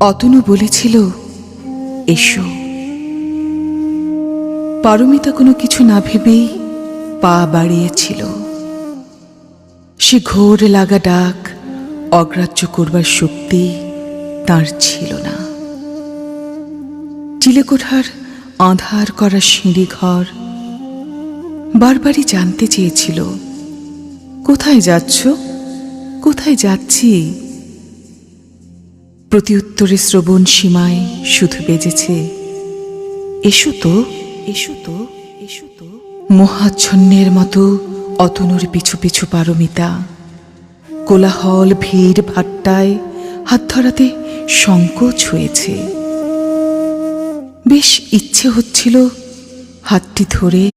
অতনু বলেছিল, এসো। পারমিতা কোনো কিছু না ভেবেই পা বাড়িয়েছিল। সে ঘোর লাগা ডাক অগ্রাহ্য করবার শক্তি তার ছিল না। চিলেকোঠার আঁধার করা সিঁড়ি ঘর বারবারই জানতে চেয়েছিল, কোথায় যাচ্ছ, কোথায় যাচ্ছি? প্রতি উত্তরে শ্রবণ সীমায় শুধু বেজেছে, এসো তো, এসো তো, এসো তো। মহাচ্ছন্নের মতো অতনুর পিছু পিছু পারমিতা। কোলাহল ভিড় ভাট্টায় হাত ধরাতে সংকোচ হয়েছে। বেশ ইচ্ছে হচ্ছিল হাতটি ধরে